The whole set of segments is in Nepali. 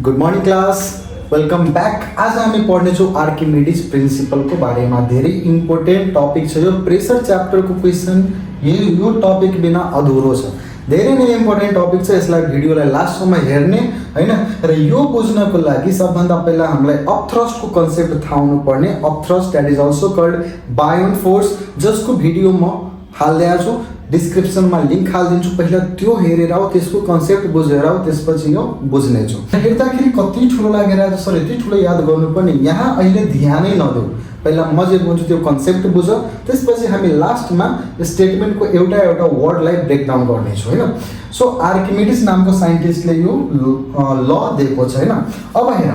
Good morning class, welcome back. आज हामी पढ्नेछौँ आर्किमिडिज प्रिन्सिपलको बारेमा। धेरै इम्पोर्टेन्ट टपिक छ यो। प्रेसर च्याप्टरको क्वेसन यो टपिक बिना अधुरो छ। धेरै नै इम्पोर्टेन्ट टपिक छ। यसलाई भिडियोलाई लास्टसम्म हेर्ने हैन। र यो बुझ्नको लागि सबभन्दा पहिला हामीलाई अपथ्रस्टको कन्सेप्ट थाहा हुनुपर्ने। Upthrust that is also called buoyant force, जसको भिडियो म हालिदिएको छु, डिस्क्रिप्सनमा लिङ्क हालिदिन्छु। पहिला त्यो हेरेर आऊ, त्यसको कन्सेप्ट बुझेर आऊ, त्यसपछि यो बुझ्नेछु। हेर्दाखेरि कति ठुलो लागेर आएको सर, यति ठुलो याद गर्नुपर्ने, यहाँ अहिले ध्यानै नदेऊ। पहिला म जे बुझ्छु त्यो कन्सेप्ट बुझ, त्यसपछि हामी लास्टमा स्टेटमेन्टको एउटा एउटा वर्डलाई ब्रेकडाउन गर्नेछौँ हैन। सो आर्किमिडिज नामको साइन्टिस्टले यो ल दिएको छ हैन। अब हेर,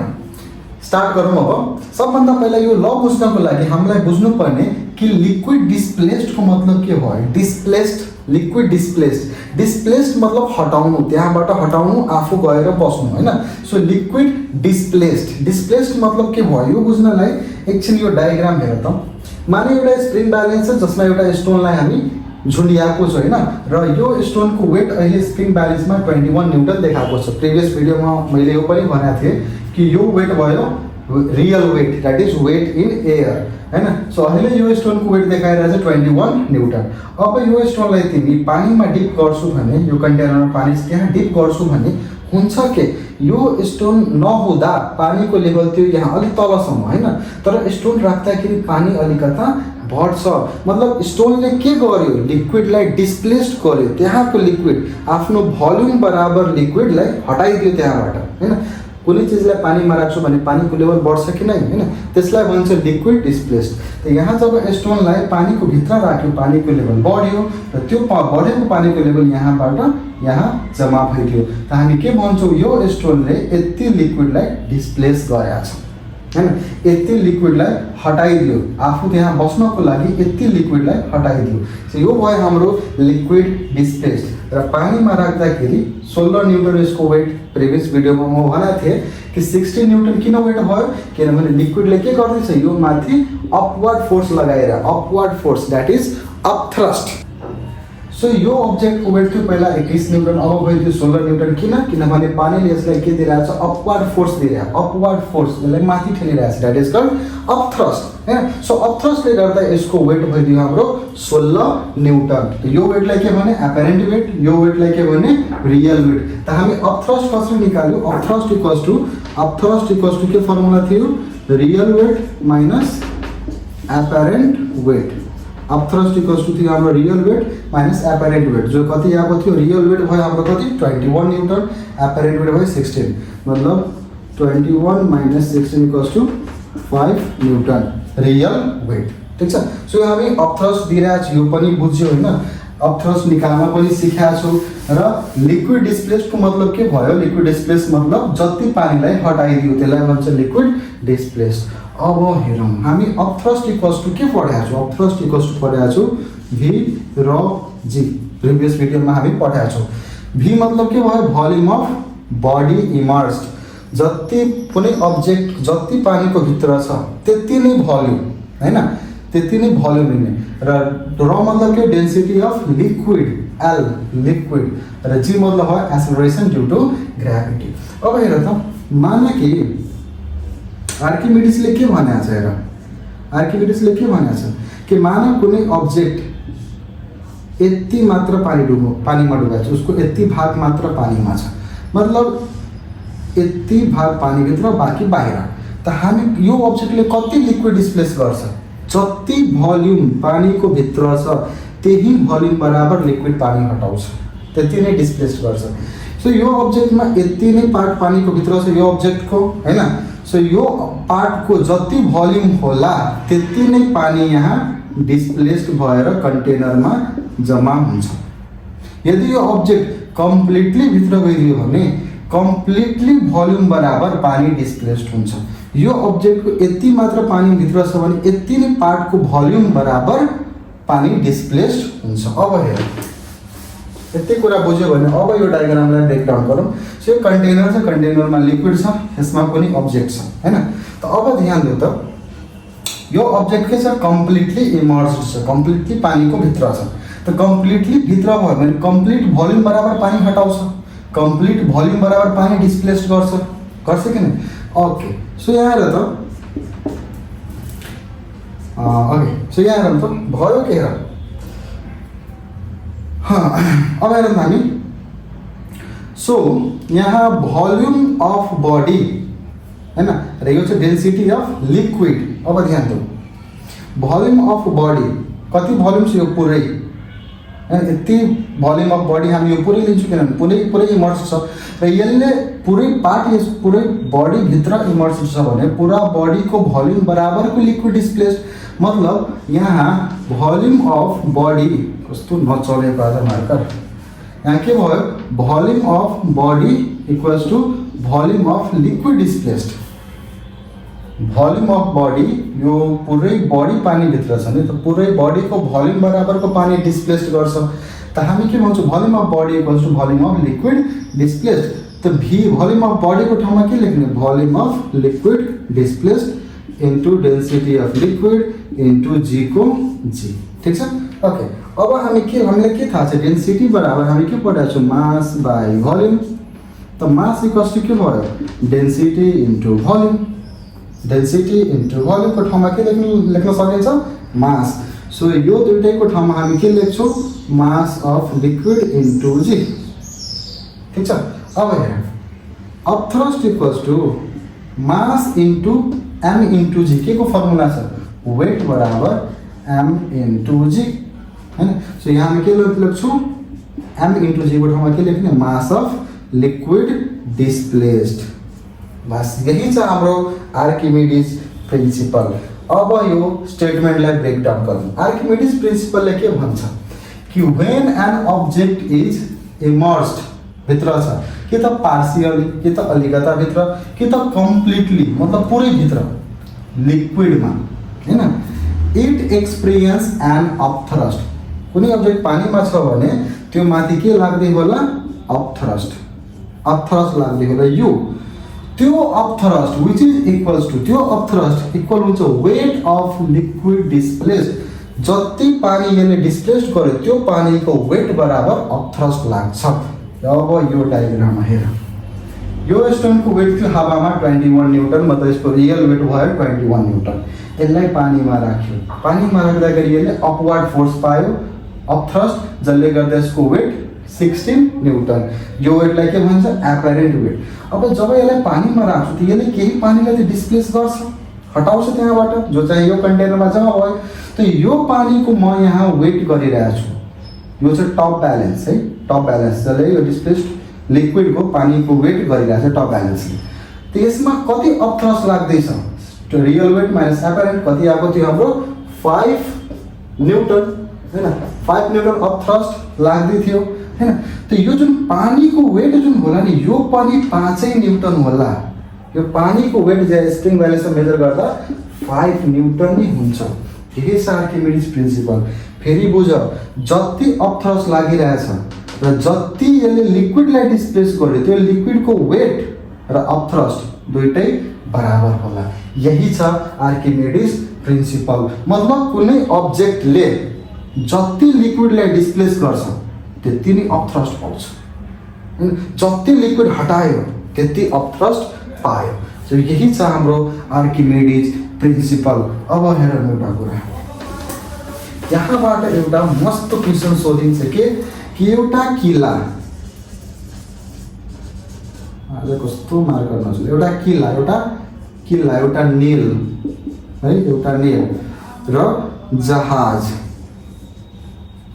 स्टार्ट गरौँ। अब सबभन्दा पहिला यो ल बुझ्नको लागि हामीलाई बुझ्नुपर्ने कि लिक्विड डिस्प्लेस्डको मतलब के भयो। डिस्प्लेस्ड, लिक्विड डिस्प्लेस्ड, डिस्प्लेस्ड मतलब हटाउनु, त्यहाँबाट हटाउनु, आफू गएर बस्नु हैन। सो लिक्विड डिस्प्लेस्ड, डिस्प्लेस्ड मतलब के भयो यो बुझ्नलाई एकछिन यो डायग्राम हेर त। माने एउटा स्प्रिङ ब्यालेन्स छ जसमा एउटा स्टोनलाई हामी झुन्ड्याएको छ हैन। र यो स्टोनको वेट अहिले स्प्रिङ ब्यालेन्समा 21 न्युटन देखाएको छ। प्रिभियस भिडियोमा मैले यो पनि भनेको थिएँ कि यो वेट भयो real weight, that is weight in air हैन। सो अहिले यो स्टोनको वेट देखाइरहेको छ 21 न्युटन। अब यो स्टोनलाई तिमी पानीमा डिप गर्छु भने, यो कन्टेनरमा पानी त्यहाँ डिप गर्छु भने हुन्छ के यो स्टोन नहुँदा पानीको लेभल त्यो यहाँ अलिक तलसम्म हैन। तर स्टोन राख्दाखेरि पानी अलिकता बढ्छ। मतलब स्टोनले के गर्यो, लिक्विडलाई डिस्प्लेस्ड गर्यो। त्यहाँको लिक्विड आफ्नो भोल्युम बराबर लिक्विडलाई हटाइदियो त्यहाँबाट हैन। कुनै चिजलाई पानीमा राख्छु भने पानीको लेभल बढ्छ कि नै हैन, त्यसलाई भन्छ लिक्विड डिस्प्लेस्ड। त यहाँ जब स्टोनलाई पानीको भित्र राख्यो, पानीको लेभल बढ्यो र त्यो बढेको पानीको लेभल यहाँबाट यहाँ जम्मा भइदियो। त हामी के भन्छौँ, यो स्टोनले यति लिक्विडलाई डिस्प्लेस गरेको छ हैन, यति लिक्विडलाई हटाइदियो, आफू त्यहाँ बस्नको लागि यति लिक्विडलाई हटाइदियो। सो यो भयो हाम्रो लिक्विड डिस्प्लेस्ड। र पानीमा राख्दाखेरि 16 न्युटन यसको वेट। प्रिभियस भिडियोमा म भनेको थिएँ कि 16 न्युटन किन वेट भयो, किनभने लिक्विडले के गर्दैछ, यो माथि अपवर्ड फोर्स लगाएर, upward force that is upthrust. So यो अब्जेक्टको वेट थियो पहिला 21 न्युटन, अब भयो त्यो 16 न्युटन। किनभने पानीले यसलाई के दिइरहेछ, अपवर्ड फोर्स दिइरहेको, अपवर्ड फोर्स, यसलाई माथि ठेलिरहेछ, द्याट इज कल्ड अपथ्रस्ट हैन। सो अपथ्रस्टले गर्दा यसको वेट भइदियो हाम्रो 16 न्युटन। यो वेटलाई के भने एपरेन्ट वेट, यो वेटलाई के भने रियल वेट। त हामी अपथ्रस्ट कसरी निकाल्यो, अपथ्रस्ट इक्वल्स टु के फर्मुला थियो, real weight minus apparent weight. Upthrust equals to थियो हाम्रो real weight minus apparent weight, जो कति आएको थियो, रियल वेट भयो हाम्रो कति 21 न्युटन, एपरेन्ट वेट भयो 16, मतलब 21 minus 16 equals to 5 newton real weight. ठिक छ। सो हामी अपथ्रस्ट दिइरहेको छु, यो पनि बुझ्यो हैन। अपथ्रस्ट निकाल्न पनि सिकाएको छु। र लिक्विड डिस्प्लेस्डको मतलब के भयो, लिक्विड डिस्प्लेस्ड मतलब जति पानीलाई हटाइदियो त्यसलाई भन्छ लिक्विड डिस्प्लेस्ड। अब हेरौँ, हामी अपथ्रस्ट इक्वल्स टु के पढाएको छौँ, अपथ्रस्ट इक्वल्स टु पढाएको छौँ भी र जी। प्रिभियस भिडियोमा हामी पढाएको छौँ। भी मतलब के भयो, भोल्युम अफ बडी इमर्स्ड। जति कुनै अब्जेक्ट जति पानीको भित्र छ त्यति नै भोल्युम हैन, त्यति नै भोल्युम लिने। र मतलब के, density of liquid, L liquid. र जी मतलब हो एक्सेलरेसन ड्यू टु ग्राभिटी। अब हेर त, मान कि आर्किमिडिजले के भनेको छ, हेर आर्किमिडिजले के भनेको छ कि मान कुनै अब्जेक्ट यति मात्र पानीमा डुबाएको छ, उसको यति भाग मात्र पानीमा छ, मतलब यति भाग पानीभित्र बाँकी बाहिर। त हामी यो अब्जेक्टले कति लिक्विड डिस्प्लेस गर्छ, जति भोल्युम पानीको भित्र छ त्यही भोल्युम बराबर लिक्विड पानी हटाउँछ, त्यति नै डिस्प्लेस गर्छ। सो यो अब्जेक्टमा यति नै पार्ट पानीको भित्र छ यो अब्जेक्टको हैन। सो यो पार्टको जति भोल्युम होला त्यति नै पानी यहाँ डिस्प्लेस्ड भएर कन्टेनरमा जम्मा हुन्छ। यदि यो अब्जेक्ट कम्प्लिटली भित्र गइदियो भने कम्प्लिटली भोल्युम बराबर पानी डिस्प्लेस्ड हुन्छ। यो अब्जेक्टको यति मात्र पानी भित्र छ भने यति नै पार्टको भोल्युम बराबर पानी डिस्प्लेस्ड हुन्छ। अब हेर, यति कुरा बुझ्यो भने अब यो डायग्रामलाई ब्रेकडाउन गरौँ। सो यो कन्टेनर छ, कन्टेनरमा लिक्विड छ, यसमा पनि अब्जेक्ट छ हैन। त अब ध्यान दिउ त, यो अब्जेक्ट के छ, कम्प्लिटली इमर्स्ड छ, कम्प्लिटली पानीको भित्र छ। त कम्प्लिटली भित्र भयो भने कम्प्लिट भोल्युम बराबर पानी हटाउँछ, कम्प्लिट भोल्युम बराबर पानी डिस्प्लेस्ड गर्छ गर्छ कि नै? ओके, सो यहाँ हेर त, ओके, सो यहाँ हेर त भयो के हेर। अब हेर हामी, सो यहाँ भोल्युम अफ बडी हैन र यो चाहिँ डेन्सिटी अफ लिक्विड। अब ध्यान दिऊ, भोल्युम अफ बडी कति भोल्युम छ यो पुरै, यति भोल्युम अफ बडी हामी यो पुरै लिन्छौँ किनभने पुरै इमर्स छ र यसले पुरै पार्ट यस पुरै बडी भित्र इमर्स छ भने पुरा बडीको भोल्युम बराबरको लिक्विड डिस्प्लेस्ड। मतलब यहाँ भोल्युम अफ बडी, कस्तो नचलेको आज मार्कर, यहाँ के भयो, volume of body equals to volume of liquid displaced. Volume of body यो पुरै बडी पानीभित्र छ नि त, पुरै बडीको भोल्युम बराबरको पानी डिस्प्लेस्ड गर्छ त हामी के भन्छौँ, volume of body equals to volume of liquid displaced. त भोल्युम अफ बडीको ठाउँमा के लेख्ने, volume of liquid displaced into density of liquid into जी को जी। ठिक छ, ओके। अब हामीलाई के थाहा छ, डेन्सिटी बराबर हामी के पढाएको छौँ, मास बाई भोल्युम। त मास इक्वल्स टु के भयो, density into volume. Density into भोल्युमको ठाउँमा के लेख्न सकिन्छ, मास। सो यो दुईटैको ठाउँमा हामी के लेख्छौँ, mass of liquid into g. ठिक छ। अब हेर, upthrust equals to mass into m into g. के को फर्मुला छ, वेट बराबर एम इन्टु जी हैन। सो यहाँ हामी के लेख्छौँ, एम इन्टु जी को ठाउँमा के लेख्ने, मास अफ लिक्विड डिस्प्लेस्ड। बस यही छ हाम्रो आर्किमिडीज प्रिन्सिपल। अब यो स्टेटमेन्टलाई ब्रेकडाउन गरौँ। आर्किमिडीज प्रिन्सिपलले के भन्छ कि when an object is immersed, भित्र छ कि त पार्सियली, कि त अलिकता भित्र, कि त कम्प्लिटली मतलब पुरै भित्र लिक्विडमा हैन, इट एक्सपिरियन्स एन अपथ्रस्ट। कुनै अब्जेक्ट पानीमा छ भने त्यो माथि के लाग्दै होला, अपथ्रस्ट, अपथ्रस्ट लाग्दै होला। यो त्यो upthrust which is equals to, त्यो अपथ्रस्ट इक्वल हुन्छ वेट अफ लिक्विड डिस्प्लेस्ड। जति पानी यसले डिस्प्लेस्ड गर्यो त्यो पानीको वेट बराबर अपथ्रस्ट लाग्छ। अब यो डायग्राममा हेर, यो स्टोनको वेट थियो हावामा 21 न्युटन, मतलब यसको रियल वेट भयो 21 न्युटन। यसलाई पानीमा राख्यो, पानीमा राख्दाखेरि यसले अपवर्ड फोर्स पायो, अपथ्रस्ट, जसले गर्दा यसको वेट 16 न्युटन। यो वेटलाई के भन्छ, एपरेन्ट वेट। अब जब यसलाई पानीमा राख्छु त यसले केही पानीलाई त डिस्प्लेस गर्छ, हटाउँछ त्यहाँबाट, जो चाहिँ यो कन्टेनरमा जम्मा भयो। त यो पानीको म यहाँ वेट गरिरहेको छु, यो चाहिँ टप ब्यालेन्स है, टप ब्यालेन्स, जसले यो डिस्प्लेस्ड लिक्विडको पानीको वेट गरिरहेको छ टप ब्यालेन्सले। त यसमा कति अपथ्रस्ट लाग्दैछ, रियल वेट माइनस एपरेन्ट कति आएको थियो हाम्रो 5 न्युटन हैन, 5 न्युटन अपथ्रस्ट लाग्दै थियो हैन। त यो जुन पानीको वेट जुन होला नि, यो पनि 5 न्युटन होला। यो पानीको वेट जे स्प्रिङ ब्यालेन्समा मेजर गर्दा 5 न्युटन नै हुन्छ। यही छ आर्किमिडीज प्रिन्सिपल। फेरि बुझ, जति अपथ्रस्ट लागिरहेछ र जति यसले लिक्विडलाई डिस्प्लेस गर्यो त्यो लिक्विडको वेट र अपथ्रस्ट दुईटै बराबर होला। यही छ आर्किमिडीज प्रिन्सिपल। मतलब कुनै अब्जेक्टले जति लिक्विडलाई डिस्प्लेस गर्छ त्यति नै अपथ्रस्ट पाउँछ, जति लिक्विड हटायो त्यति अपथ्रस्ट पायो। सो यही छ हाम्रो आर्किमिडीज प्रिन्सिपल। अब हेर एउटा कुरा, यहाँबाट एउटा मस्त क्वेसन सोधिन्छ कि एउटा किल्ला, आज कस्तो मार्कर नचल्यो, एउटा किल्ला, एउटा नेल है, एउटा नेल र जहाज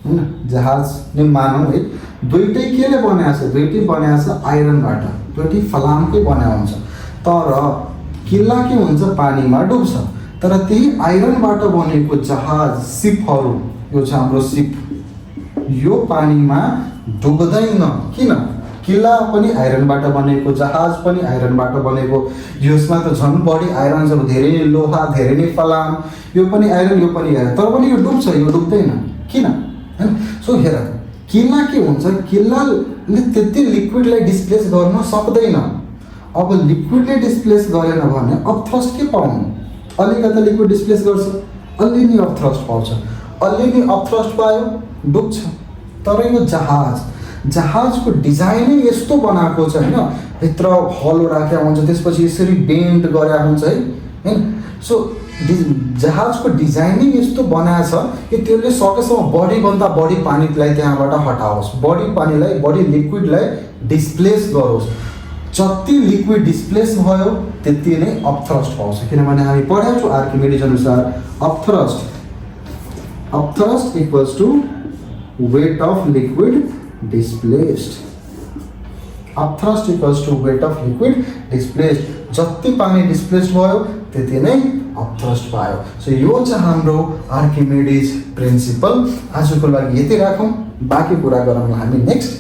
हैन, जहाज नै मानौँ है, दुईटै केले बनाएको छ, दुईटै बनाएको छ आइरनबाट, दुईटै फलामकै बनाएको हुन्छ। तर किल्ला के हुन्छ, पानीमा डुब्छ, तर त्यही आइरनबाट बनेको जहाज, सिपहरू, यो छ हाम्रो सिप, यो पानीमा डुब्दैन। किन? किल्ला पनि आइरनबाट बनेको, जहाज पनि आइरनबाट बनेको, यसमा त झन् बढी आइरन छ, धेरै लोहा, धेरै नै फलाम, यो पनि आइरन, यो पनि आइरन, तर पनि यो डुब्छ, यो डुब्दैन। किन हैन? सो हेर, किल्ला के हुन्छ, किल्लाले त्यति लिक्विडलाई डिस्प्लेस गर्न सक्दैन। अब लिक्विडले डिस्प्लेस गरेन भने अपथ्रस्ट के पाउनु, अलिकति लिक्विड डिस्प्लेस गर्छ, अलि नै अपथ्रस्ट पाउँछ, अलि नै अपथ्रस्ट पायो डुब्छ। तर यो जहाजको डिजाइनै यस्तो बनाएको छ होइन, भित्र हलो राखेको हुन्छ, त्यसपछि यसरी बेन्ड गरेर हुन्छ है होइन। सो जहाजको डिजाइनै यस्तो बनाएको छ कि त्यसले सकेसम्म बढीभन्दा बढी पानीलाई त्यहाँबाट हटाओस्, बढी पानीलाई, बढी लिक्विडलाई डिस्प्लेस गरोस्। जति लिक्विड डिस्प्लेस भयो त्यति नै अपथ्रस्ट पाउँछ, किनभने हामी पढेको छौँ आर्किमिडीज अनुसार upthrust equals to weight of liquid displaced. Upthrust equals to weight of liquid displaced. जति पानी डिस्प्लेस्ड भयो त्यति नै अपथ्रस्ट पायो। सो यो चाहिँ हाम्रो आर्किमिडीज प्रिन्सिपल। आजको लागि यति राखौँ, बाँकी कुरा गरौँ हामी नेक्स्ट